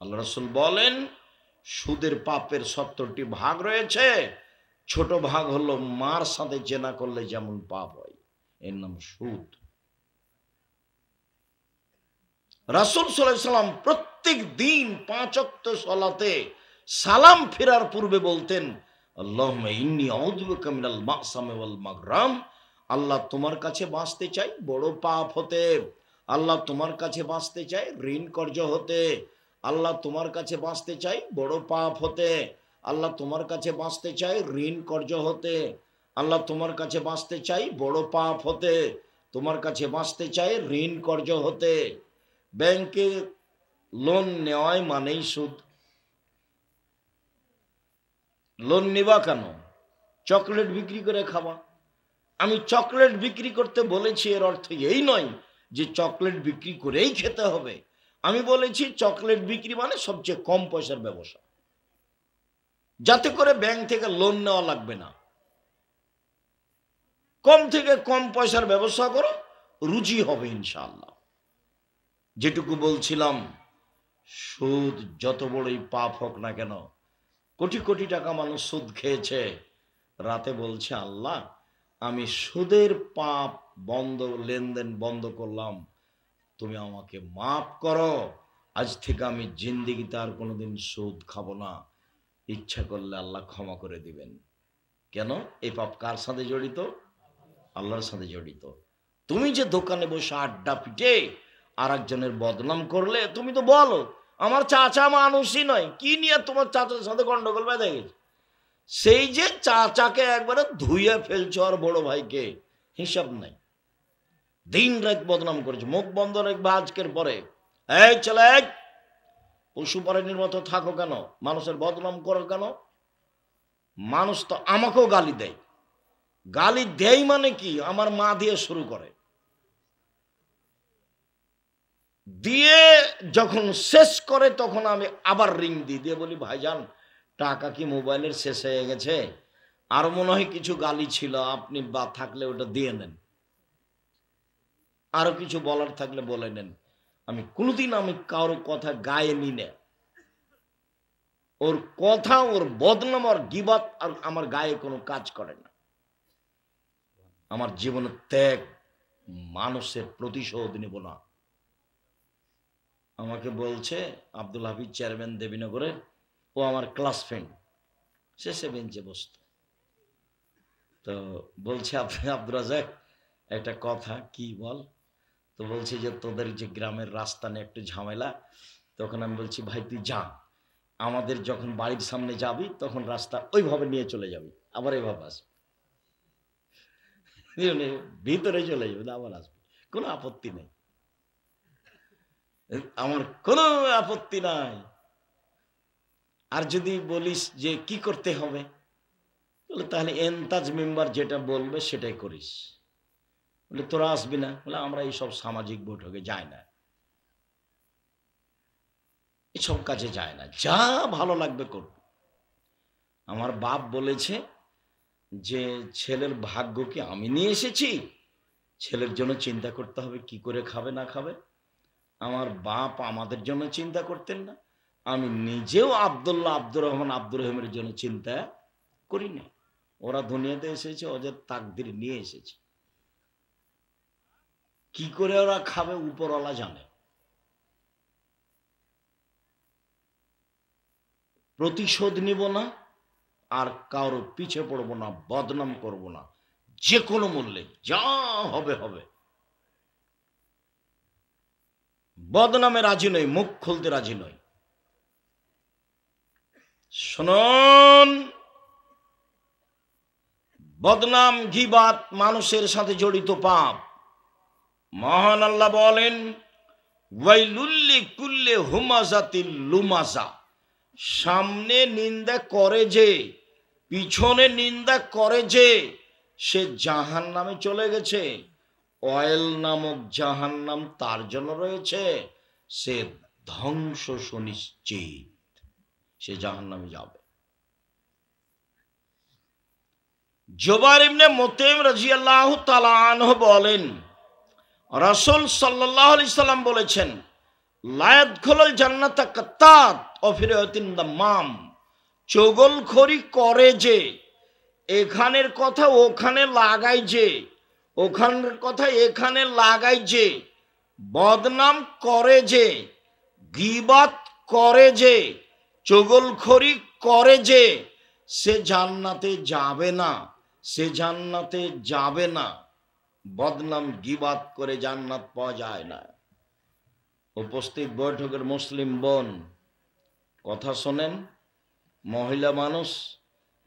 আল্লাহ রাসূল বলেন সুদের পাপের 70টি ভাগ রয়েছে। ছোট ভাগ হলো মার সাথে জেনা করলে যেমন পাপ হয়, এর নাম সুদ। রাসূল সাল্লাল্লাহু আলাইহি সাল্লাম প্রত্যেক দিন 5 ওয়াক্ত সালাতে সালাম ফেরার পূর্বে বলতেন, আল্লাহুম্মা ইন্নী আউযু বিকা মিনাল মা'সামি ওয়াল মাগরাম। আল্লাহ তোমার কাছে বাঁচতে চাই বড় পাপ হতে, আল্লাহ তোমার কাছে বাঁচতে চাই ঋণ কর্জ হতে, আল্লাহ তোমার কাছে বাঁচতে চাই বড় পাপ হতে, আল্লাহ তোমার কাছে বাঁচতে চাই ঋণ কর্জ হতে, আল্লাহ তোমার কাছে বাঁচতে চাই বড় পাপ হতে, তোমার কাছে বাঁচতে চাই ঋণ কর্জ হতে। ব্যাংকে লোন নেওয়াই মানেই সুদ। লোন নিবা কেন? চকলেট বিক্রি করে খাবা। আমি চকলেট বিক্রি করতে বলেছি এর অর্থ এই নয় যে চকলেট বিক্রি করেই খেতে হবে। আমি বলেছি চকলেট বিক্রি মানে সবচেয়ে কম পয়সার ব্যবসা, যাতে করে ব্যাংক থেকে লোন নেওয়া লাগবে না। কম থেকে কম পয়সার ব্যবসা করো, রুজি হবে ইনশাআল্লাহ। যেটুকু বলছিলাম, সুদ যত বড়ই পাপ হোক না কেন, কোটি কোটি টাকা মানুষ সুদ খেয়েছে, রাতে বলছে আল্লাহ আমি সুদের পাপ বন্ধ, লেনদেন বন্ধ করলাম, তুমি আমাকে মাফ করো, আজ থেকে আমি জিন্দেগিতে আর কোনোদিন সুদ খাবো না। ইচ্ছা করলে আল্লাহ ক্ষমা করে দিবেন। কেন? এই পাপ কার সাথে জড়িত? আল্লাহর সাথে জড়িত। তুমি যে দোকানে বসে আড্ডা পিটে আর একজনের বদনাম করলে, তুমি তো বলো আমার চাচা মানুষই নয়, কি নিয়ে তোমার চাচার সাথে গন্ডগোল বেঁধে গেছে? সেই যে চাচাকে একবারে ধুইয়ে ফেলছো আর বড় ভাইকে হিসাব নাই, দিন রাত বদনাম করেছো, মুখ বন্ধ রাখবে আজকের পরে। এই ছেলে, পশু প্রাণীর মতো থাকো কেন? মানুষের বদনাম করো কেন? মানুষ তো আমাকেও গালি দেয়। গালি দেয় মানে কি? আমার মা দিয়ে শুরু করে, দিয়ে যখন শেষ করে তখন আমি আবার রিং দিয়ে বলি ভাইজান টাকা কি মোবাইলের শেষ হয়ে গেছে? আর মনে হয় কিছু গালি ছিল, আপনি বা থাকলে ওটা দিয়ে নেন, আরো কিছু বলার থাকলে বলে নেন। আমি কোনোদিন কারোর কথা গায়ে নি না। ওর কথা, ওর বদনাম, ওর গিবত আর আমার গায়ে কোনো কাজ করে না। আমার জীবনের ত্যাগ, মানুষের প্রতিশোধ নিব না। আমাকে বলছে আব্দুল হাফিজ চেয়ারম্যান দেবীনগরে, ও আমার ক্লাস ফ্রেন্ড, শেষে বেঞ্চে বসত। তো বলছে আব্দুল রাজাক একটা কথা, কি বল? তো বলছে যে তোদের যে গ্রামের রাস্তা নিয়ে একটু ঝামেলা। তখন আমি বলছি ভাই তুই যা, আমাদের যখন বাড়ির সামনে যাবি তখন রাস্তা ওইভাবে নিয়ে চলে যাবি, আবার এইভাবে আসবি, ভিতরে চলে যাবে, আবার আসবি, কোনো আপত্তি নেই, আমার কোনো আপত্তি নাই। আর যদি বলিস যে কি করতে হবে, বলে তাহলে এনতাজ মেম্বার যেটা বলবে সেটাই করিস। বলে তোরা আসবি না? বলে আমরা এইসব সামাজিক বৈঠকে যাই না, এসব কাজে যায় না, যা ভালো লাগবে করবে। আমার বাপ বলেছে যে ছেলের ভাগ্য কি আমি নিয়ে এসেছি? ছেলের জন্য চিন্তা করতে হবে কি করে খাবে না খাবে। আমার বাপ আমাদের জন্য চিন্তা করতেন না, আমি নিজেও আব্দুল্লাহ, আব্দুর রহমান, আব্দুর রহিমের জন্য চিন্তা করি না। ওরা দুনিয়াতে এসেছে, ওদের তাকদির নিয়ে এসেছে, কি করে ওরা খাবে উপরওয়ালা জানে। প্রতিশোধ নিব না, আর কারো পিছে পড়বো না, বদনাম করব না, যে কোনো মূল্যে যা হবে হবে। বদনামে রাজি নই, মুখ খুলতে রাজি নই। শুনুন, বদনাম, গীবাত মানুষের সাথে জড়িত পাপ। মহান আল্লাহ বলেন ওয়াইলুল্লি কুল্লি হুমাজাতিল লুমাজা, সামনে নিন্দা করে যে, পিছনে নিন্দা করে যে, সে জাহান্নামে চলে গেছে। অয়েল নামক জাহান্নাম তার জন্য রয়েছে, সে ধ্বংস সুনিশ্চিত, সে জাহান্নামে যাবে। জুবাইর ইবনে মুতঈম রাদিয়াল্লাহু তাআলা আনহু বলেন রাসূল সাল্লাল্লাহু আলাইহি সাল্লাম বলেছেন লায়াদখুলুল জান্নাতা কাত্তাত অফিরাতিন দাম্মাম, চগলখড়ি করে যে, এখানের কথা ওখানে লাগাই যে, ওখানের কথা এখানে লাগাই যে, বদনাম করে যে, গীবাত করে যে, চগলখড়ি করে যে, সে জান্নাতে যাবে না, সে জান্নাতে যাবে না। বদনাম গীবাত করে জান্নাত পাওয়া যায় না। উপস্থিত বৈঠকের মুসলিম বোন, কথা শোনেন। মহিলা মানুষ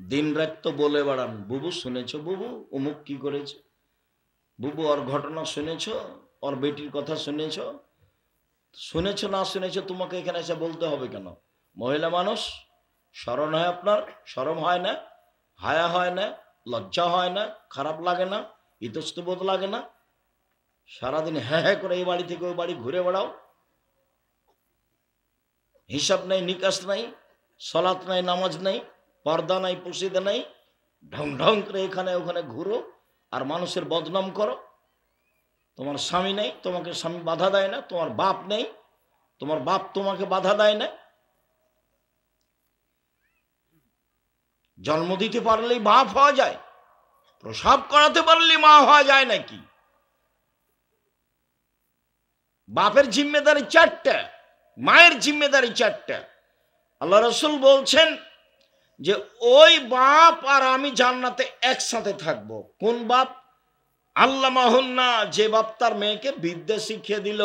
দিন রাত তো বলে বেড়ান, বুবু শুনেছ, বুবু অমুক কি করেছে, বুবু ওর ঘটনা শুনেছ, ওর বেটির কথা শুনেছ। শুনেছ না শুনেছ তোমাকে এখানে এসে বলতে হবে কেন? মহিলা মানুষ, শরম হয় আপনার? শরম হয় না? হায়া হয় না? লজ্জা হয় না? খারাপ লাগে না? ইতস্তবোধ লাগে না? সারাদিন হ্যাঁ হ্যাঁ করে এই বাড়ি থেকে ওই বাড়ি ঘুরে বেড়াও, হিসাব নাই, নিকাশ নাই, সলাত নাই, নামাজ নাই, পর্দা নাই, পুশিদা নাই, ঢং ঢং করে এখানে ওখানে ঘুরো আর মানুষের বদনাম করো। তোমার স্বামী নেই, তোমাকে স্বামী বাধা দেয় না, তোমার বাপ নেই, তোমার বাপ তোমাকে বাধা দেয় না। জন্ম দিতে পারলেই বাপ হওয়া যায়? প্রসাব করাতে পারলেই মা হওয়া যায় নাকি? বাপের জিম্মেদারি 4টা, মায়ের জিম্মেদারি 4টা। আল্লাহ রসুল বলছেন যে ওই বাপ আর আমি জান্নাতে একসাথে থাকব। কোন বাপ? আল্লামাহুন্না, যে বাপ তার মেয়েকে বিদ্যা শিখিয়ে দিল,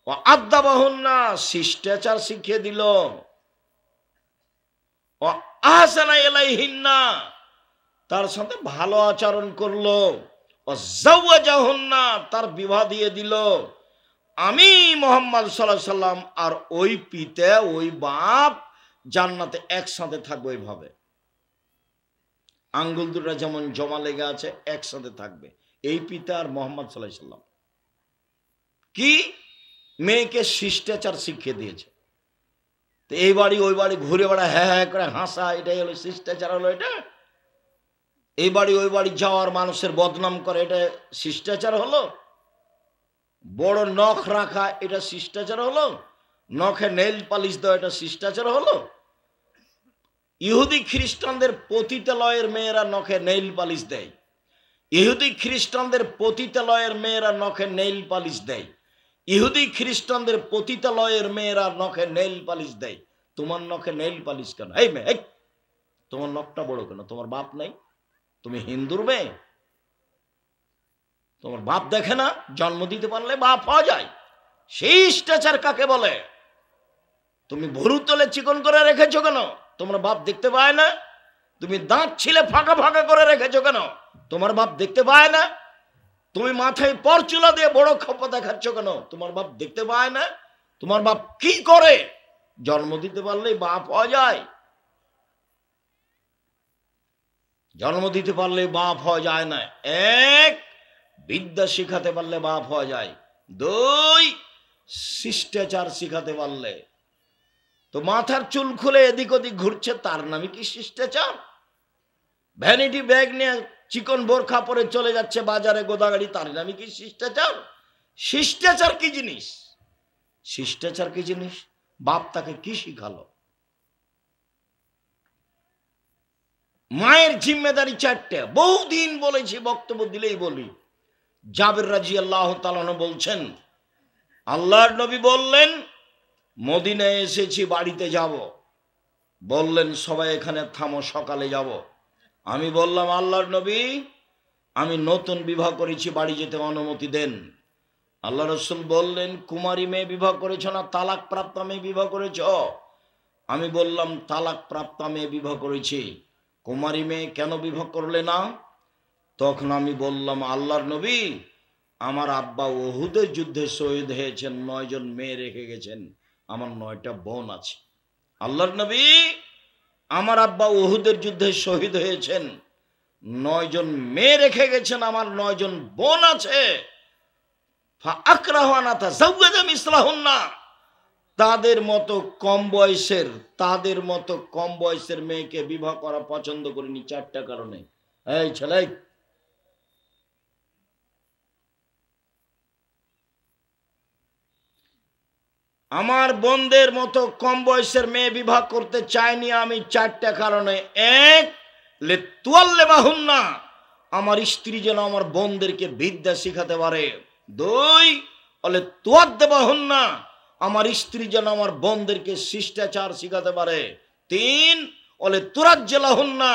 ও আদাবাহুন্না, শিষ্টাচার শিখিয়ে দিল, ও আহসানা ইলাইহিন্না, তার সাথে ভালো আচরণ করলো, ও জাওয়াজাহুন্না, তার বিবাহ দিয়ে দিল। আমি মুহাম্মদ সাল্লাল্লাহু আলাইহি সাল্লাম আর ওই পিতা ওই বাপ জান্নাতে একসাথে থাকবে। ওইভাবে আঙ্গুল দুটো যেমন জমা লেগে আছে একসাথে থাকবে, এই পিতা আর মুহাম্মদ সাল্লাল্লাহু আলাইহি সাল্লাম। কি? মেয়েকে শিষ্টাচার শিখিয়ে দিয়েছে। তো এই বাড়ি ওই বাড়ি ঘুরে বেড়া, হ্যাঁ হ্যাঁ করে হাসা, এটাই হলো শিষ্টাচার? হলো এটা? এই বাড়ি ওই বাড়ি যাওয়ার মানুষের বদনাম করে, এটা শিষ্টাচার হলো? বড় নখ রাখা, এটা শিষ্টাচার হলো? নখে নেইল পালিশ দেওয়া, এটা শিষ্টাচার হলো? ইহুদি খ্রিস্টানদের পতিতালয়ের মেয়েরা নখে নেইল পালিশ দেয়, ইহুদি খ্রিস্টানদের পতিতালয়ের মেয়েরা নখে নেইল পালিশ দেয়, ইহুদি খ্রিস্টানদের পতিতালয়ের মেয়েরা নখে নেইল পালিশ দেয়। তোমার নখে নেইল পালিশ কেন? এই মেয়ে, তোমার নখটা বড় কেন? তোমার বাপ নাই? তুমি হিন্দুর মেয়ে? তোমার বাপ দেখে না? জন্ম দিতে পারলে বাপ হওয়া যায়। শিষ্টাচার কাকে বলে? তুমি ভুরু তলে চিকন করে রেখেছো কেন? তোমার বাপ দেখতে পায় না? তুমি দাঁত ছিলে ফাঁকা ফাঁকা করে রেখেছো কেন? তোমার বাপ দেখতে পায় না? তুমি মাথায় পরচুলা দিয়ে বড় খপ্পা দেখাচ্ছ কেন? তোমার বাপ দেখতে পায় না? তোমার বাপ কি করে? জন্ম দিতে পারলেই বাপ হওয়া যায়? জন্ম দিতে পারলে বাপ হওয়া যায় না। এক, বিদ্যা শিখাতে পারলে বাপ হওয়া যায়। 2, শিষ্টাচার শিখাতে পারলে। তো মাথার চুল খুলে এদিক ওদিক ঘুরছে, তার নামই কি শিষ্টাচার? ভ্যানিটি ব্যাগ নিয়ে চিকন বোরখা পরে চলে যাচ্ছে বাজারে গোদাগাড়ি, তার নামই কি শিষ্টাচার? শিষ্টাচার কি জিনিস? শিষ্টাচার কি জিনিস? বাপ তাকে কি শিখালো? মায়ের জিম্মেদারি 4টা। বহুদিন বলেছি, বক্তব্য দিলেই বলি। জাবের রাদিয়াল্লাহু তাআলা বলছেন, আল্লাহর নবী বললেন, মদিনায় এসেছি, বাড়িতে যাব। বললেন সবাই এখানে থামো, সকালে যাব। আমি বললাম, আল্লাহর নবী, আমি নতুন বিবাহ করেছি, বাড়ি যেতে অনুমতি দেন। আল্লাহ রসুল বললেন, কুমারী মেয়ে বিবাহ করেছ না তালাক প্রাপ্ত মেয়ে বিবাহ করেছ? আমি বললাম, তালাক প্রাপ্ত মেয়ে বিবাহ করেছি। কুমারী মেয়ে কেন বিবাহ করলে না? তখন আমি বললাম, আল্লাহর নবী, আমার আব্বা উহুদের যুদ্ধে শহীদ হয়েছেন, 9 জন মেয়ে রেখে গেছেন, আমার 9টা বোন আছে। আল্লাহর নবী, আমার আব্বা উহুদের যুদ্ধে শহীদ হয়েছেন, 9 জন মেয়ে রেখে গেছেন, আমার 9 জন বোন আছে। তাদের মতো কম বয়সের মেয়েকে বিবাহ করা পছন্দ করিনি 4টা কারণে। এই ছেলে, আমার বোনদের মতো কম বয়সের মেয়ে বিবাহ করতে চাইনি আমি 4টা কারণে। এক, লেতুয়াল্লে বাহুন্না, আমার স্ত্রী যেন আমার বোনদেরকে বিদ্যা শিখাতে পারে। 2, অলে তুয়াদ্দে বাহুন্না, আমার স্ত্রী যেন আমার বোনদেরকে শিষ্টাচার শিখাতে পারে। 3, অলে তুরাজ্জেলাহুন্না,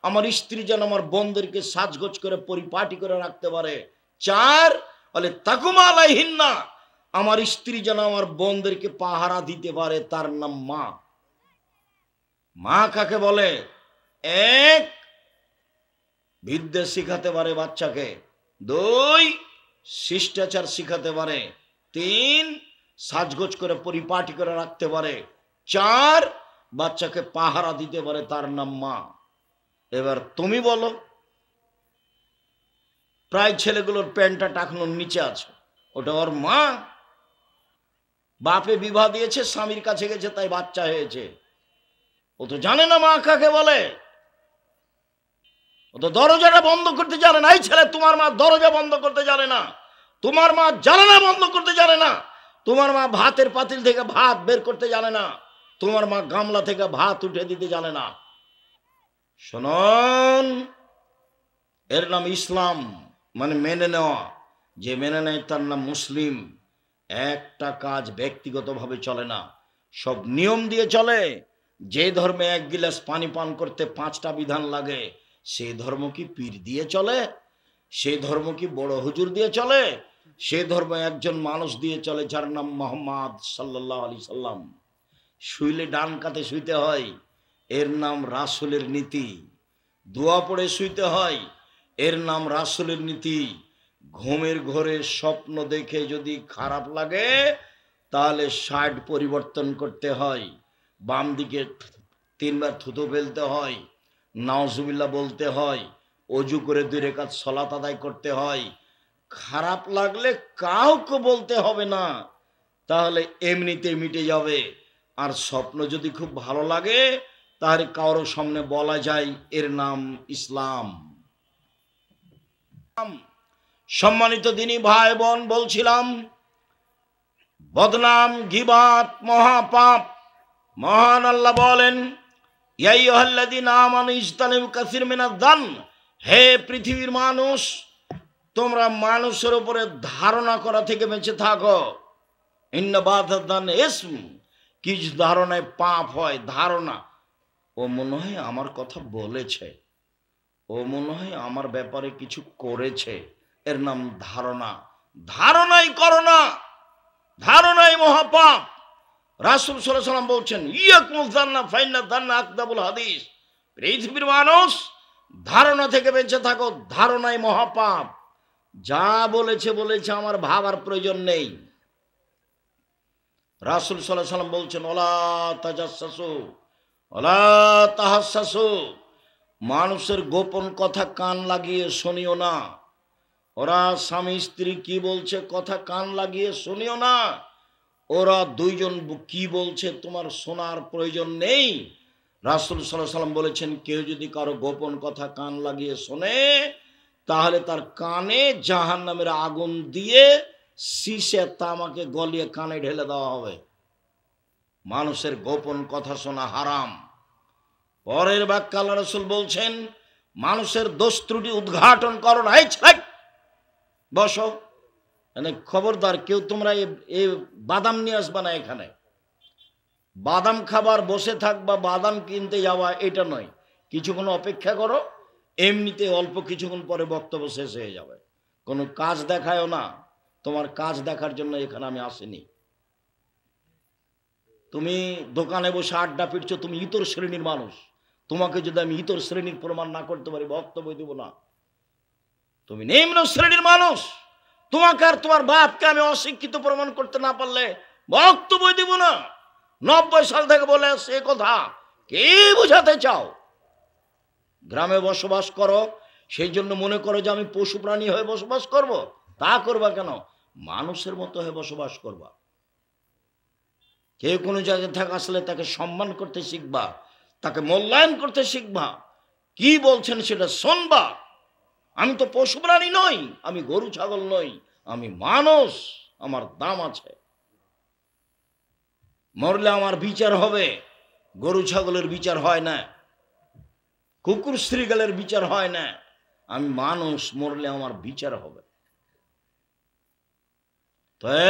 আমার স্ত্রী যেন আমার বোনদেরকে সাজগোজ করে পরিপাটি করে রাখতে পারে। 4, অলে তাকুমা আলাইহিন্না, আমার স্ত্রী যেন আমার বোনদেরকে পাহারা দিতে পারে। তার নাম মা। মা কাকে বলে? 1, বিদ্যা শিখাতে পারে বাচ্চাকে। 2, শিষ্টাচার শিখাতে পারে। 3, সাজগোজ করে পরিপাটি করে রাখতে পারে। 4, বাচ্চাকে পাহারা দিতে পারে। তার নাম মা। এবার তুমি বলো, প্রায় ছেলেগুলোর প্যান্টটা টাকনোর নিচে আছে, ওটা ওর মা? বাপে বিবাহ দিয়েছে, স্বামীর কাছে গেছে, তাই বাচ্চা হয়েছে। ও তো জানে না মা কাকে বলে। ও তো দরজাটা বন্ধ করতে জানে না। এই ছেলে, তোমার মা দরজা বন্ধ করতে জানে না, তোমার মা জানালা বন্ধ করতে জানে না, তোমার মা ভাতের পাতিল থেকে ভাত বের করতে জানে না, তোমার মা গামলা থেকে ভাত উঠে দিতে জানে না। শুনুন, এর নাম ইসলাম, মানে মেনে নেওয়া। যে মেনে নেয় তার নাম মুসলিম। একটা কাজ ব্যক্তিগতভাবে চলে না, সব নিয়ম দিয়ে চলে। যে ধর্মে 1 গিলাস পানি পান করতে 5টা বিধান লাগে, সেই ধর্ম কি পীর দিয়ে চলে? সেই ধর্ম কি বড় হুজুর দিয়ে চলে? সেই ধর্ম একজন মানুষ দিয়ে চলে, যার নাম মোহাম্মদ সাল্লাল্লাহু আলাইহি সাল্লাম। শুইলে ডান কাতে শুইতে হয়, এর নাম রাসূলের নীতি। দোয়া পড়ে শুইতে হয়, এর নাম রাসূলের নীতি। ঘুমের ঘোরে স্বপ্ন দেখে যদি খারাপ লাগে, তাহলে সাইড পরিবর্তন করতে হয়, বাম দিকে 3 বার থুতু ফেলতে হয়, নাউজুবিল্লাহ বলতে হয়, অজু করে 2 রাকাত সালাত আদায় করতে হয়। খারাপ লাগলে কাউকে বলতে হবে না, তাহলে এমনিতে মিটে যাবে। আর স্বপ্ন যদি খুব ভালো লাগে, তাহলে কারোর সামনে বলা যায়, এর নাম ইসলাম। সম্মানিত দিনী ভাই বোন, বলছিলাম বদনাম গীবাত মহাপাপ। মহান আল্লাহ বলেন, ইয়া আইয়ুহাল্লাযীনা আমানু ইজতানিবু কাসীরাম মিনায-যান, হে পৃথিবীর মানুষ, তোমরা মানুষের উপরে ধারণা করা থেকে বেঁচে থাকো। ইন্না বাযাদ-যান ইসম, কিছু ধারণায় পাপ হয়। ধারণা, ও মনে হয় আমার কথা বলেছে, ও মনে হয় আমার ব্যাপারে কিছু করেছে, এর নাম ধারণা। ধারণাই করো না, ধারণাই মহাপাপ। রাসূল সাল্লাল্লাহু আলাইহি ওয়াসাল্লাম বলছেন, ইয়াকুমুয যান্না ফাইন্না যান্না আকযাবুল হাদিস। পৃথিবীর মানুষ, ধারণা থেকে বেঁচে থাকো, ধারণাই মহাপাপ। যা বলেছে বলেছে, আমার ভাবার প্রয়োজন নেই। রাসূল সাল্লাল্লাহু আলাইহি ওয়াসাল্লাম বলছেন, ওয়ালা তাজাসসু ওয়ালা তাহাসসু, মানুষের গোপন কথা কান লাগিয়ে শুনিও না। ওরা স্বামী স্ত্রী কি বলছে, কথা কান লাগিয়ে শুনিও না। ওরা 2 জন কি বলছে, তোমার শোনার প্রয়োজন নেই। রাসূল সাল্লাল্লাহু আলাইহি ওয়াসাল্লাম বলেছেন, কেউ যদি কারো গোপন কথা কান লাগিয়ে শোনে, তাহলে তার কানে জাহান্নামের আগুন দিয়ে শীষে তামাকে গলিয়ে কানে ঢেলে দেওয়া হবে। মানুষের গোপন কথা শোনা হারাম। পরের বাক্যে আল্লাহ রাসূল বলছেন, মানুষের দোষ ত্রুটি উদ্ঘাটন করো না। এই ছেলে, বসো, মানে খবরদার কেউ তোমরা এই বাদাম নিয়ে আসবা না এখানে। বাদাম খাবার, বসে থাকবা, বাদাম কিনতে যাওয়া, এটা নয়। কিছুক্ষণ অপেক্ষা করো, এমনিতে অল্প কিছুক্ষণ পরে বক্তব্য শেষ হয়ে যাবে। কোনো কাজ দেখায়ও না, তোমার কাজ দেখার জন্য এখানে আমি আসিনি। তুমি দোকানে বসে আড্ডা পিটছো, তুমি ইতর শ্রেণীর মানুষ। তোমাকে যদি আমি ইতর শ্রেণীর প্রমাণ না করতে পারি, বক্তব্য দেব না। তুমি নিম্ন শ্রেণীর মানুষ, তোমাকে আর তোমার বাপকে আমি অশিক্ষিত প্রমাণ করতে না পারলে বক্তব্য দেব না। 90 সাল থেকে বলে আসছে এ কথা। কে বুঝাতে চাও? গ্রামে বসবাস করো, সেই জন্য মনে করো যে আমি পশু প্রাণী হয়ে বসবাস করব? তা করবা কেন? মানুষের মতো হয়ে বসবাস করবা। কেউ কোনো জায়গায় থাকা আসলে তাকে সম্মান করতে শিখবা, তাকে মূল্যায়ন করতে শিখবা। কি বলছেন সেটা শুনবা। আমি তো পশু প্রাণী নই, আমি গরু ছাগল নই, আমি মানুষ, আমার দাম আছে। মরলে আমার বিচার হবে। গরু ছাগলের বিচার হয় না, কুকুর শ্রীগালের বিচার হয় না, আমি মানুষ, মরলে আমার বিচার হবে। তবে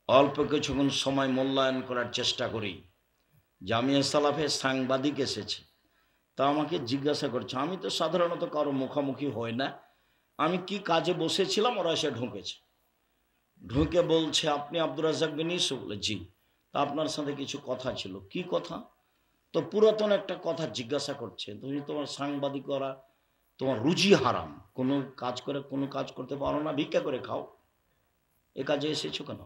অল্প কিছুক্ষণ সময় মূল্যায়ন করার চেষ্টা করি। জামিয়া সালাফে সাংবাদিক এসেছে, তা আমাকে জিজ্ঞাসা করছে। আমি তো সাধারণত কারো মুখোমুখি হই না, আমি কি কাজে বসেছিলাম, ওরা এসে ঢুকেছে। ঢুকে বলছে, আপনি আব্দুর রাজ্জাক বিন ইউসুফ? বলে জি। তা আপনার সাথে কিছু কথা ছিল। কি কথা? তো পুরাতন একটা কথা জিজ্ঞাসা করছে, তুমি তোমার সাংবাদিক করা, তোমার রুজি হারাম, কোনো কাজ করে কোনো কাজ করতে পারো না, ভিক্ষা করে খাও, এ কাজে এসেছো কেন?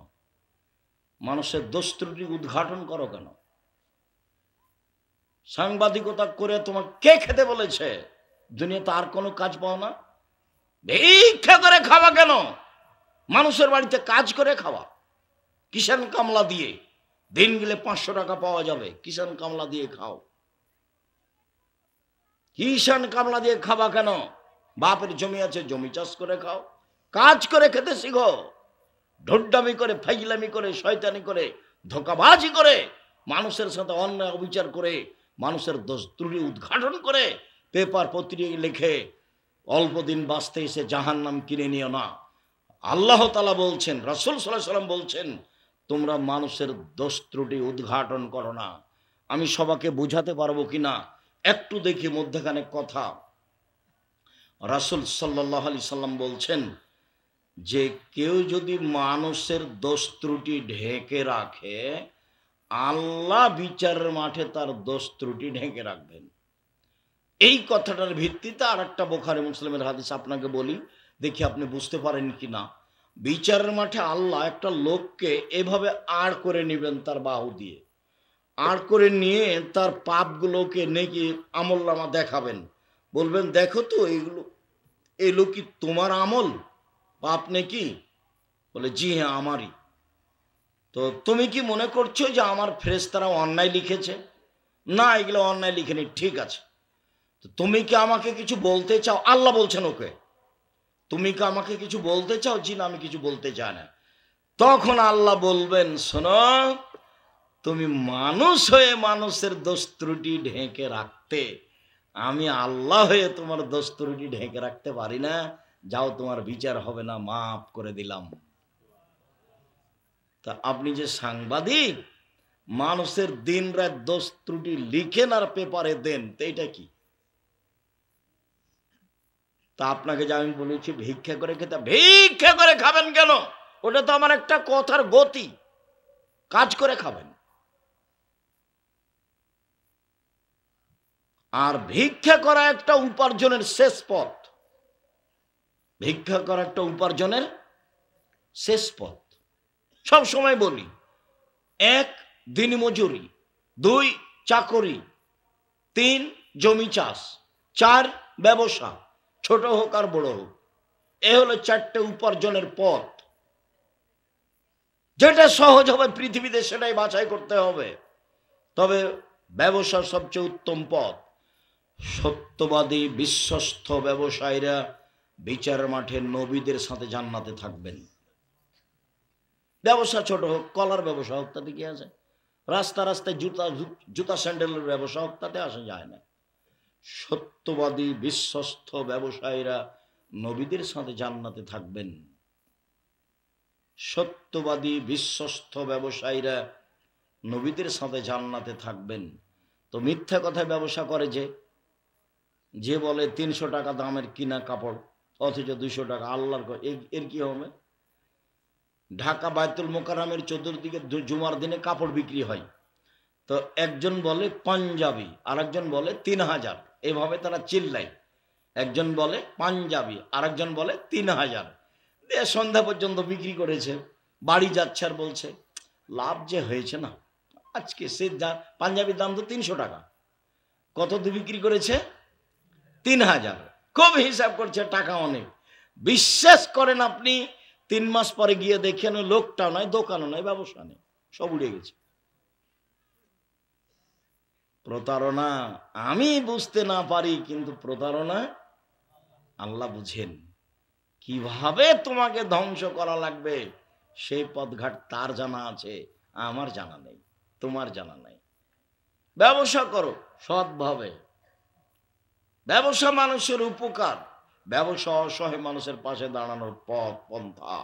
মানুষের দোষ ত্রুটি উদ্ঘাটন করো কেন? সাংবাদিকতা করে তোমার কে খেতে বলেছে? দুনিয়াতে আর কোনো কাজ পাও না, ভিক্ষা করে খাওয়া কেন? মানুষের বাড়িতে কাজ করে খাওয়া, কিষান কামলা দিয়ে দিন গেলে 500 টাকা পাওয়া যাবে, কিষান কামলা দিয়ে খাও। কিষান কামলা দিয়ে খাবা কেন? বাপের জমি আছে, জমি চাষ করে খাও, কাজ করে খেতে শিখো। ঢোড্ডামি করে, ফাইজলামি করে, শয়তানি করে, ধোকাবাজি করে, মানুষের সাথে অন্যায় অবিচার করে, মানুষের দোষ ত্রুটি উদ্ঘাটন করে, পেপার পত্রিকা লিখে অল্প দিন বাঁচতে এসে জাহান্নাম কিনে নিও না। আল্লাহ তাআলা বলছেন, রাসূল সাল্লাল্লাহু আলাইহি ওয়াসাল্লাম বলছেন, তোমরা মানুষের দোষ ত্রুটি উদ্ঘাটন করো না। আমি সবাইকে বুঝাতে পারবো কিনা একটু দেখি মধ্যখানে কথা। রাসূল সাল্লাল্লাহু আলাইহি সাল্লাম বলছেন যে কেউ যদি মানুষের দোষ ত্রুটি ঢেকে রাখে, আল্লাহ বিচারের মাঠে তার দোষ ত্রুটি ঢেকে রাখবেন। এই কথাটার ভিত্তিতে আর একটা বুখারী মুসলিমের হাদিস আপনাকে বলি, দেখি আপনি বুঝতে পারেন কিনা। বিচারের মাঠে আল্লাহ একটা লোককে এভাবে আড় করে নেবেন, তার বাহু দিয়ে আড় করে নিয়ে তার পাপগুলোকে নেকি আমলনামা দেখাবেন, বলবেন দেখো তো এগুলো কি তোমার আমল, পাপ নাকি? বলে জি হ্যাঁ আমারই। তো তুমি কি মনে করছো যে আমার ফেরেশতারা অন্যায় লিখেছে? না, এগুলো অন্যায় লিখেনি। ঠিক আছে, তো তুমি কি আমাকে কিছু বলতে চাও? আল্লাহ বলছেন ওকে, তুমি কি আমাকে কিছু বলতে চাও? জি না, আমি কিছু বলতে চাই না। তখন আল্লাহ বলবেন, শোনো, তুমি মানুষ হয়ে মানুষের দোষ ত্রুটি ঢেকে রাখতে, আমি আল্লাহ হয়ে তোমার দোষ ত্রুটি ঢেকে রাখতে পারি না। যাও, তোমার বিচার হবে না, মাফ করে দিলাম। তা আপনি যে সাংবাদিক, মানুষের দিন রাত দোষ ত্রুটি লিখেন আর পেপারে দেন, তো এটা কি? তা আপনাকে যে আমি বলেছি ভিক্ষা করে খেতে, ভিক্ষা করে খাবেন কেন? ওটা তো আমার একটা কথার গতি, কাজ করে খাবেন। আর ভিক্ষা করা একটা উপার্জনের শেষ পথ, ভিক্ষা করা একটা উপার্জনের শেষ পথ। সব সময় বলি, 1 দিনমজুরি, 2 চাকরি, 3 জমি চাষ, 4 ব্যবসা, ছোট হোক আর বড় হোক। এ হলো 4টে উপার্জনের পথ। যেটা সহজ হবে পৃথিবীতে সেটাই বাছাই করতে হবে। তবে ব্যবসা সবচেয়ে উত্তম পথ। সত্যবাদী বিশ্বস্ত ব্যবসায়ীরা বিচার মাঠে নবীদের সাথে জান্নাতে থাকবেন। ব্যবসা ছোট হোক, কলার ব্যবসা হোক, তাতে কি আছে? রাস্তায় জুতা স্যান্ডেলের ব্যবসা হোক, তাতে আসা যায় না। সত্যবাদী বিশ্বস্ত ব্যবসায়ীরা নবীদের সাথে জান্নাতে থাকবেন। সত্যবাদী বিশ্বস্ত ব্যবসায়ীরা নবীদের সাথে জান্নাতে থাকবেন। তো মিথ্যা কথায় ব্যবসা করে যে বলে 300 টাকা দামের কিনা কাপড় অথচ 200 টাকা, আল্লাহর এর কি হবে? ঢাকা বায়তুল মোকাররমের চতুর্দিকে জুমার দিনে কাপড় বিক্রি হয়, তো একজন বলে পাঞ্জাবি, আর একজন বলে 3000, এভাবে তারা চিল্লায়। একজন বলে পাঞ্জাবি, আর একজন বলে 3000, দিয়ে সন্ধ্যা পর্যন্ত বিক্রি করেছে। বাড়ি যাচ্ছে আর বলছে লাভ যে হয়েছে না আজকে। সে পাঞ্জাবির দাম তো 300 টাকা, কত দিয়ে বিক্রি করেছে? 3000। খুব হিসাব করছে, টাকা অনেক। বিশ্বাস করেন আপনি, 3 মাস পরে গিয়ে দেখেন লোকটাও নয়, দোকানও নয়, ব্যবসা নেই, সব উড়ে গেছে। প্রতারণা আমি বুঝতে না পারি, কিন্তু প্রতারণা আল্লাহ বুঝেন। কিভাবে তোমাকে ধ্বংস করা লাগবে সেই পথঘাট তার জানা আছে, আমার জানা নেই, তোমার জানা নেই। ব্যবসা করো সৎভাবে, ব্যবসা মানুষের উপকার, ব্যবসা অসহায় মানুষের পাশে দাঁড়ানোর পথ পন্থা।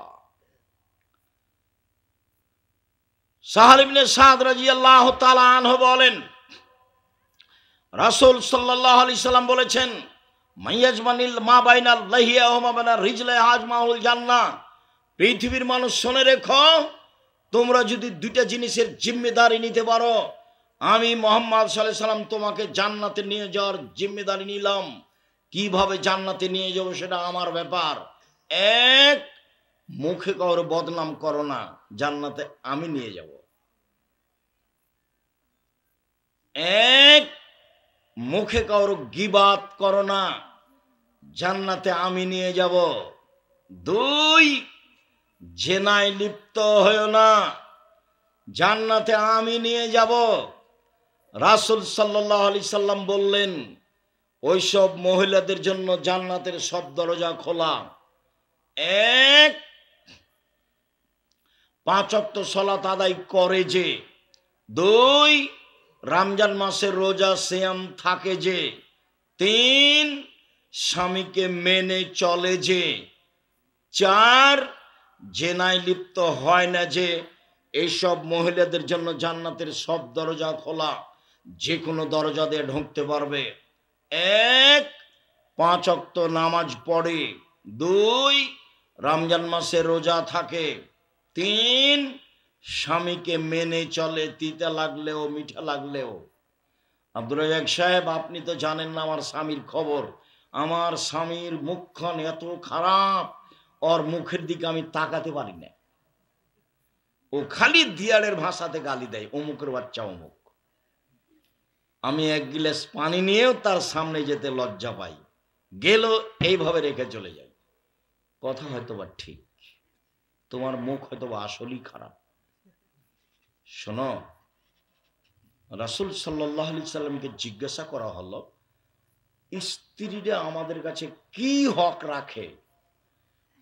সাহাল ইবনে সাদ রাদিয়াল্লাহু তাআলা আনহু বলেন, রাসূল সাল্লাল্লাহু আলাইহি সাল্লাম বলেছেন, মাইয়াজমানিল মা বাইনাল লাহিয়া ওয়া মা বাইনা রিজলি হাজমাউল জান্নাহ। পৃথিবীর মানুষ শুনে রেখো, তোমরা যদি দুইটা জিনিসের জিম্মেদারি নিতে পারো, আমি মুহাম্মদ সাল্লাল্লাহু আলাইহি সাল্লাম তোমাকে জান্নাতে নিয়ে যাওয়ার জিম্মেদারি নিলাম। কিভাবে জান্নাতে নিয়ে যাব সেটা আমার ব্যাপার। এক, মুখে কারো বদনাম করো না, জান্নাতে আমি নিয়ে যাব। এক, মুখে কারো গীবাত করো না, জান্নাতে আমি নিয়ে যাব। দুই, জেনায় লিপ্ত হয়ো না, জান্নাতে আমি নিয়ে যাব। রাসূল সাল্লাল্লাহু আলাইহি সাল্লাম বললেন, ওইসব মহিলাদের জন্য জান্নাতের সব দরজা খোলা। এক, 5 ওয়াক্ত সালাত আদায় করে যে। দুই, রমজান মাসের রোজা সিয়াম থাকে যে। তিন, স্বামীকে মেনে চলে যে। চার, জেনায় লিপ্ত হয় না যে। এইসব মহিলাদের জন্য জান্নাতের সব দরজা খোলা, যে কোনো দরজা দিয়ে ঢুকতে পারবে। এক, 5 ওয়াক্ত নামাজ পড়ে। দুই, রমজান মাসে রোজা থাকে। তিন, স্বামীকে মেনে চলে, তিতা লাগলেও মিঠা লাগলেও। আব্দুর রাজ্জাক সাহেব, আপনি তো জানেন না আমার স্বামীর খবর। আমার স্বামীর মুখখান এত খারাপ, ওর মুখের দিকে আমি তাকাতে পারি না। ও খালি দিয়ারের ভাষাতে গালি দেয়, অমুকের বাচ্চা অমুক। আমি 1 গ্লাস পানি নিয়েও তার সামনে যেতে লজ্জা পাই, গেল এইভাবে রেখে চলে যাই। কথা হয়তো বা ঠিক, তোমার মুখ হয়তো বা আসলেই খারাপ। শোনো, রাসূল সাল্লাল্লাহু আলাইহি সাল্লামকে জিজ্ঞাসা করা হলো, স্ত্রীরা আমাদের কাছে কি হক রাখে?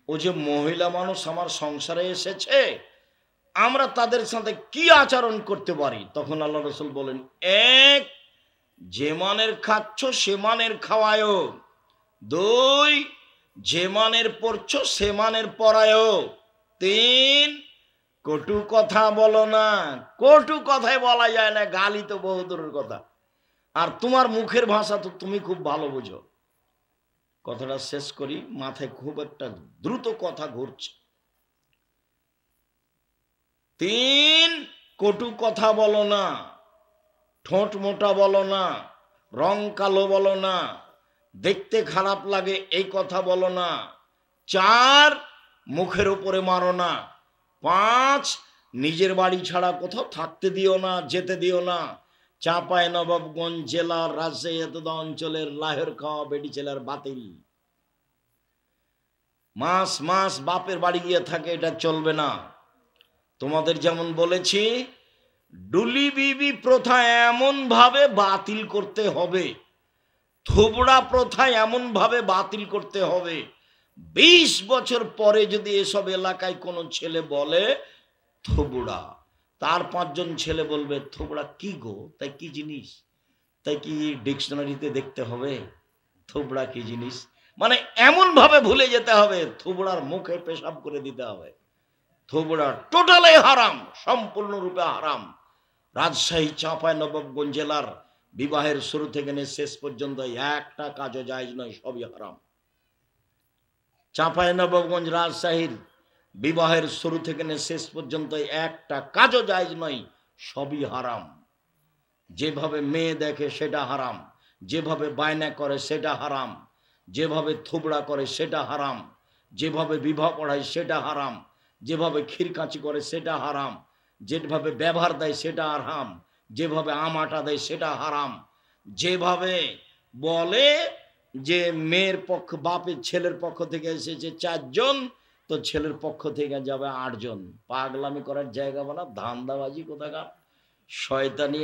ও যে মহিলা মানুষ আমার সংসারে এসেছে, আমরা তাদের সাথে কি আচরণ করতে পারি? তখন আল্লাহ রাসূল বলেন, এক, যে মানের খাচ্ছ সে মানের খাওয়ায়ও। দুই, যে মানের পড়ছো সে মানের পড়ায়ও। তিন, কটু কথা বলো না। কটু কথাই বলা যায় না, গালি তো বহু দূরের কথা। আর তোমার মুখের ভাষা তো তুমি খুব ভালো বুঝো। কথাটা শেষ করি, মাথায় খুব একটা দ্রুত কথা ঘুরছে। তিন, কটু কথা বলো না, ঠোঁট মোটা বলো না, রং কালো বলো না, দেখতে খারাপ লাগে এই কথা বলো না। চার, মুখের উপরে মারো না। পাঁচ, নিজের বাড়ি ছাড়া কোথাও থাকতে দিও না, যেতে দিও না। চাঁপাইনবাবগঞ্জ জেলার রাজশাহী এতদা অঞ্চলের লাহের খাওয়া বেটি ছেলের বাতিল। মাস মাস বাপের বাড়ি গিয়ে থাকে, এটা চলবে না। তোমাদের যেমন বলেছি, ডুলি বিবি প্রথা এমন ভাবে বাতিল করতে হবে, থোবড়া প্রথা এমন ভাবে বাতিল করতে হবে, 20 বছর পরে যদি এসব এলাকায় কোনো ছেলে বলে থোবড়া, তার 5 জন ছেলে বলবে থোবড়া কি গো, তাই কি জিনিস? তাই কি ডিকশনারিতে দেখতে হবে থোবড়া কি জিনিস? মানে এমন ভাবে ভুলে যেতে হবে, থোবড়ার মুখে পেশাব করে দিতে হবে। থোবড়া টোটালি হারাম, সম্পূর্ণরূপে হারাম। রাজশাহী চাঁপাইনবাবগঞ্জ জেলার বিবাহের শুরু থেকে নিয়ে শেষ পর্যন্ত একটা কাজও জায়েজ নয়, সবই হারাম। চাঁপাইনবাবগঞ্জ রাজশাহীর বিবাহের শুরু থেকে নিয়ে শেষ পর্যন্ত একটা কাজও জায়েজ নয়, সবই হারাম। যেভাবে মেয়ে দেখে সেটা হারাম, যেভাবে বায়না করে সেটা হারাম, যেভাবে থোবড়া করে সেটা হারাম, যেভাবে বিবাহ পড়ায় সেটা হারাম, যেভাবে ক্ষীরকাঁচি করে সেটা হারাম, যেভাবে ব্যবহার দেয় সেটা হারাম, যেভাবে আমাটা দেয় সেটা হারাম, যেভাবে বলে যে মেয়ের পক্ষ বাপের ছেলের পক্ষ থেকে এসেছে 4 জন, তো ছেলের পক্ষ থেকে যাবে 8 জন। পাগলামি করার জায়গা বলা, ধান্দাবাজি কোথাকার, শয়তানি,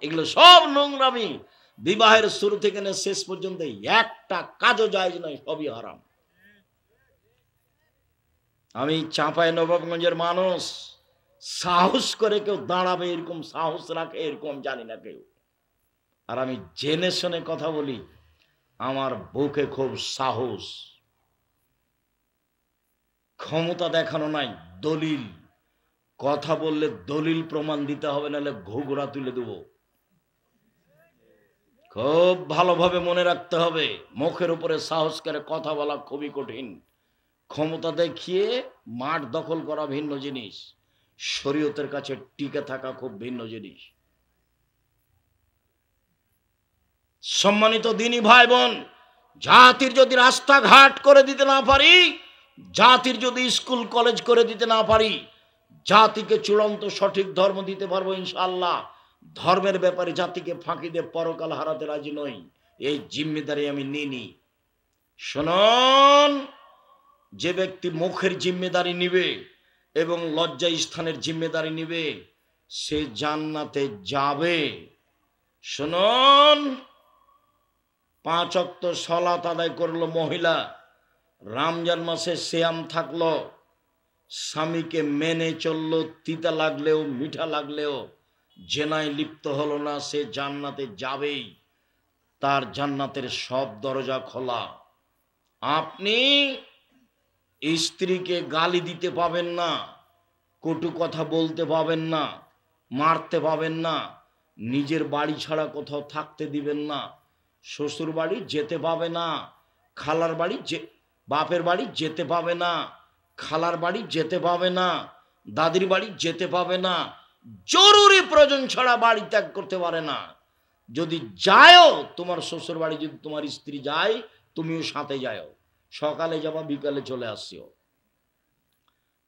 এগুলো সব নোংরামি। বিবাহের শুরু থেকে না শেষ পর্যন্ত একটা কাজও জায়েজ নয়, সবই হারাম। আমি চাঁপাইনবাবগঞ্জের মানুষ, সাহস করে কেউ দাঁড়াবে এরকম সাহস রাখে এরকম জানি না কেউ। আর আমি জেনে শুনে কথা বলি, আমার বুকে খুব সাহস, ক্ষমতা দেখানো নাই, দলিল। কথা বললে দলিল প্রমাণ দিতে হবে, নাহলে ঘুঘুরা তুলে দেব। খুব ভালোভাবে মনে রাখতে হবে, মুখের উপরে সাহস করে কথা বলা খুবই কঠিন। ক্ষমতা দেখিয়ে মাঠ দখল করা ভিন্ন জিনিস, শরীয়তের কাছে টিকে থাকা খুব ভিন্ন জিনিস। সম্মানিত দিনী ভাই বোন, জাতির যদি রাস্তাঘাট করে দিতে না পারি, জাতির যদি স্কুল কলেজ করে দিতে না পারি, জাতিকে চূড়ান্ত সঠিক ধর্ম দিতে পারবো ইনশাআল্লাহ। ধর্মের ব্যাপারে জাতিকে ফাঁকি দিয়ে পরকাল হারাতে রাজি নই, এই জিম্মেদারি আমি নিইনি। শুনুন, যে ব্যক্তি মুখের জিম্মেদারি নিবে এবং লজ্জা স্থানের জিম্মেদারি নিবে, সে জান্নাতে যাবে। শুনুন, 5 ওয়াক্ত সালাত আদায় করলো মহিলা, রমজান মাসে সিয়াম থাকলো, স্বামীকে মেনে চললো, তিতা লাগলেও মিঠা লাগলেও জেনায় লিপ্ত হলো না, সে জান্নাতে যাবেই। তার জান্নাতের সব দরজা খোলা। আপনি স্ত্রীকে গালি দিতে পাবেন না, কটু কথা বলতে পাবেন না, মারতে পাবেন না, নিজের বাড়ি ছাড়া কোথাও থাকতে দিবেন না, শ্বশুর বাড়ি যেতে পাবে না, খালার বাড়ি বাপের বাড়ি যেতে পাবে না, খালার বাড়ি যেতে পাবে না, দাদির বাড়ি যেতে পাবে না, জরুরি প্রয়োজন ছাড়া বাড়ি ত্যাগ করতে পারে না। যদি যাও তোমার শ্বশুর বাড়ি, যদি তোমার স্ত্রী যায়, তুমিও সাথে যাও, সকালে যাবা বিকালে চলে আসিও।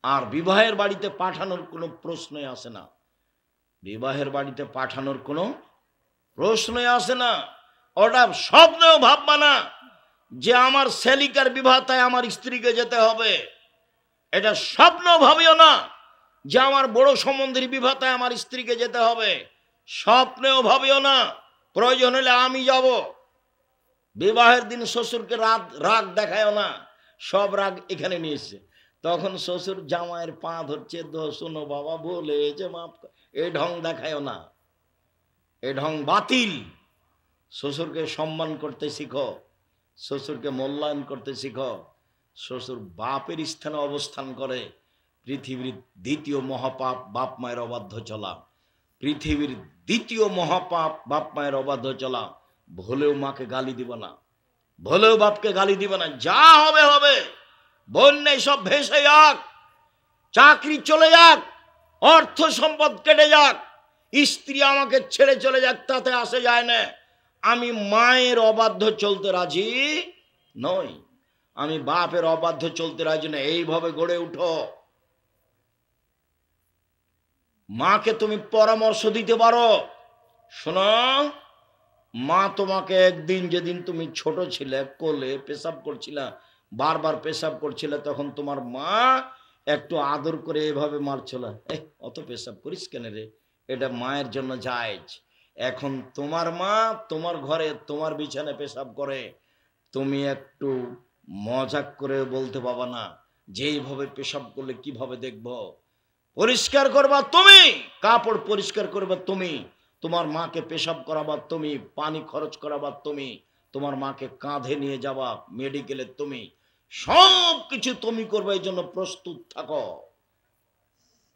আর বিবাহের বাড়িতে পাঠানোর কোনো প্রশ্নই আসে না, বিবাহের বাড়িতে পাঠানোর কোনো প্রশ্নই আসে না। ওটা স্বপ্নেও ভাববা না যে আমার সেলিকার বিবাহ তাই আমার স্ত্রীকে যেতে হবে, এটা স্বপ্ন ভাবিও না যে আমার বড় সম্বন্ধীর বিবাহ তাই আমার স্ত্রীকে যেতে হবে, স্বপ্নেও ভাবিও না। প্রয়োজন হলে আমি যাব। বিবাহের দিন শ্বশুরকে রাগ দেখায়ও না, সব রাগ এখানে নিয়ে এসছে। তখন শ্বশুর জামাইয়ের পা ধরছে, শোনো বাবা বলে যে মাফ, এই ঢং দেখায়ও না, এই ঢং বাতিল। শ্বশুরকে সম্মান করতে শিখো, শ্বশুরকে মূল্যায়ন করতে শিখো। শ্বশুর বাপের স্থানে অবস্থান করে। পৃথিবীর দ্বিতীয় মহাপাপ বাপ মায়ের অবাধ্য চলা, পৃথিবীর দ্বিতীয় মহাপাপ বাপ মায়ের অবাধ্য চলা। ভুলেও মাকে গালি দিব না, ভুলেও বাপকে গালি দিব না, যা হবে হবে। বন্যায় সব ভেসে যাক, চাকরি চলে যাক, অর্থ সম্পদ কেটে যাক, স্ত্রী আমাকে ছেড়ে চলে যাক, তাতে আসে যায় না। আমি মায়ের অবাধ্য চলতে রাজি নই, আমি বাপের অবাধ্য চলতে রাজি না। এইভাবে গড়ে উঠো। মাকে তুমি পরামর্শ দিতে পারো। শোনো, মা তোমাকে একদিন, যেদিন তুমি ছোট ছিলে, কোলে পেশাব করছিলা, বারবার পেশাব করছিলে, তখন তোমার মা একটু আদর করে এভাবে মারছিল, অত পেশাব করিস কেন রে, এটা মায়ের জন্য জায়েজ। এখন তোমার মা তোমার ঘরে তোমার বিছানায় পেশাব করে, তুমি একটু মজাক করে বলতে পাবা না যে এইভাবে পেশাব করলে কিভাবে দেখব। পরিষ্কার করবা তুমি, কাপড় পরিষ্কার করবা তুমি, তোমার মাকে পেশাব করাবা তুমি, পানি খরচ করাবা তুমি, তোমার মাকে কাঁধে নিয়ে যাবা মেডিকেলে তুমি, সব কিছু তুমি করবে। এই জন্য প্রস্তুত থাকো।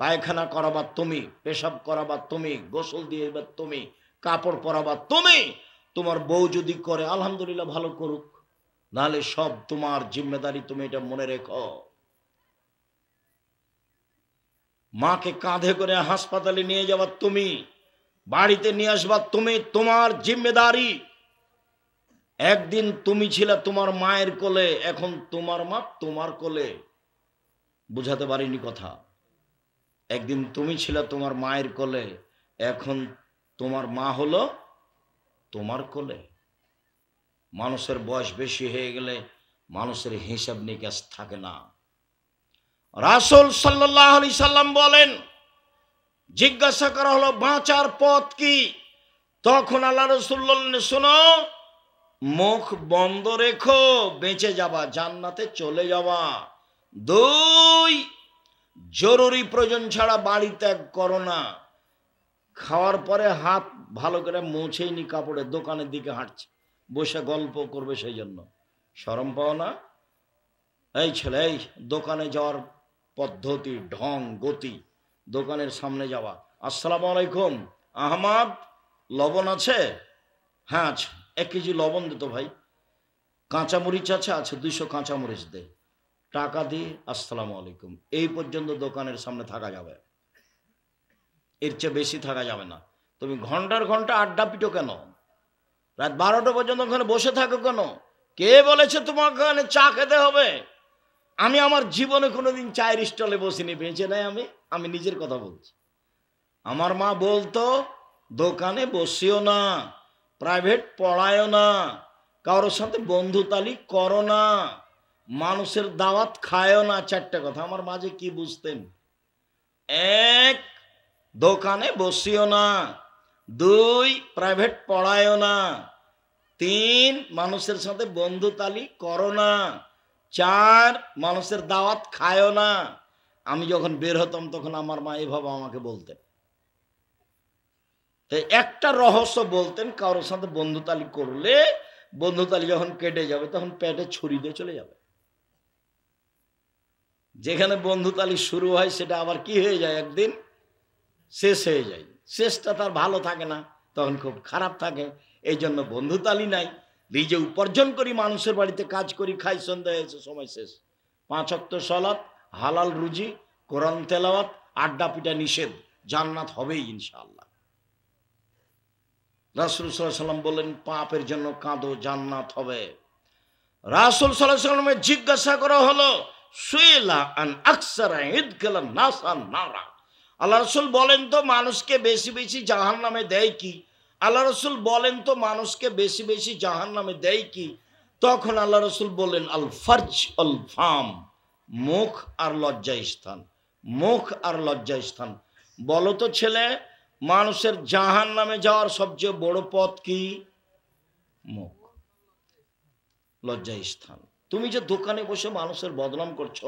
পায়খানা করাবা তুমি, পেশাব করাবা তুমি, গোসল দিয়ে তুমি, কাপড় পরাবা তুমি। তোমার বউ যদি করে আলহামদুলিল্লাহ, ভালো করুক, নাহলে সব তোমার জিম্মেদারি, তুমি এটা মনে রেখো। মাকে কাঁধে করে হাসপাতালে নিয়ে যাবা তুমি, বাড়িতে নিয়ে আসবা তুমি, তোমার জিম্মেদারি। একদিন তুমি ছিলে তোমার মায়ের কোলে, এখন তোমার মা তোমার কোলে। বুঝাতে পারিনি কথা? একদিন তুমি ছিলে তোমার মায়ের কোলে, এখন তোমার মা হলো তোমার কোলে। মানুষের বয়স বেশি হয়ে গেলে মানুষের হিসাব নিকাশ থাকে না। রাসূল সাল্লাল্লাহু আলাইহি সাল্লাম বলেন, জিজ্ঞাসা করা হলো বাঁচার পথ কি? তখন আল্লাহ রাসূল বললেন, শোনো, মুখ বন্ধ রেখো, বেঁচে যাবা, জান্নাতে চলে যাবা। 2, জরুরি প্রয়োজন ছাড়া বাড়ি ত্যাগ করো না। খাওয়ার পরে হাত ভালো করে মুছেই নি কাপড়ে দোকানের দিকে হাঁটছে, বসে গল্প করবে, সেই জন্য শরম পাও না? এই ছেলে, এই দোকানে যাওয়ার পদ্ধতি, ঢং, গতি, দোকানের সামনে যাওয়া, আসসালামু আলাইকুম, আহমদ লবণ আছে? হ্যাঁ আছে। 1 কেজি লবণ দে তো ভাই। কাঁচামরিচ আছে? আছে 200 কাঁচামরিচ দে। টাকা দিয়ে আসসালামু আলাইকুম। এই পর্যন্ত দোকানের সামনে থাকা যাবে, এর চেয়ে বেশি থাকা যাবে না। তুমি ঘন্টার ঘন্টা আড্ডা পিটো কেন? রাত 12টা পর্যন্ত ওখানে বসে থাকো কেন? কে বলেছে তোমাকে ওখানে চা খেতে হবে? আমি আমার জীবনে কোনোদিন চায়ের স্টলে বসিনি, বেঁচে নাই। আমি নিজের কথা বলছি। আমার মা বলতো দোকানে বসিও না, প্রাইভেট পড়ায়ও না, কারোর সাথে বন্ধুতালি করো না, মানুষের দাওয়াত খায়ও না। 4টে কথা আমার মা যে কি বুঝতেন। 1, দোকানে বসিও না। 2, প্রাইভেট পড়ায়ও না। 3, মানুষের সাথে বন্ধুতালি করো না। 4, মানুষের দাওয়াত খায়ও না। আমি যখন বের হতাম তখন আমার মা এভাবে আমাকে বলতেন। একটা রহস্য বলতেন, কারোর সাথে বন্ধুতালি করলে, বন্ধুতালি যখন কেটে যাবে তখন পেটে ছুরি দিয়ে চলে যাবে। যেখানে বন্ধুতালি শুরু হয় সেটা আবার কি হয়ে যায়, একদিন শেষ হয়ে যায়। শেষটা তার ভালো থাকে না, তখন খুব খারাপ থাকে। এই জন্য বন্ধুতালি নাই। নিজে উপার্জন করি, মানুষের বাড়িতে কাজ করি, খাই, সন্ধ্যা হয়েছে, সময় শেষ। 5 ওয়াক্ত সালাত, হালাল রুজি, কোরআন তেলাওয়াত, আড্ডা পিটা নিষেধ, জান্নাত হবেই ইনশাআল্লাহ। রাসূল সাল্লাল্লাহু আলাইহি ওয়াসাল্লাম বললেন, পাপের জন্য কাঁদো, জান্নাত হবে। রাসূল সাল্লাল্লাহু আলাইহি ওয়াসাল্লামের জিজ্ঞাসা করা হলো, সুইলা আন আকসারা ইদখালান নাসান নারা। আল্লাহ রাসূল বলেন তো মানুষকে বেশি বেশি জাহান্নামে দেয় কি? আল্লাহ রাসূল বলেন তো মানুষকে বেশি বেশি জাহান্নামে দেয় কি? তখন আল্লাহ রাসূল বললেন, আল ফারজ আল ফাম, মুখ আর লজ্জা স্থান। মুখ আর লজ্জা স্থান। বলো তো ছেলে, মানুষের জাহান্নামে যাওয়ার সবচেয়ে বড় পথ কি? মুখ, লজ্জা স্থান। তুমি যে দোকানে বসে মানুষের বদনাম করছো,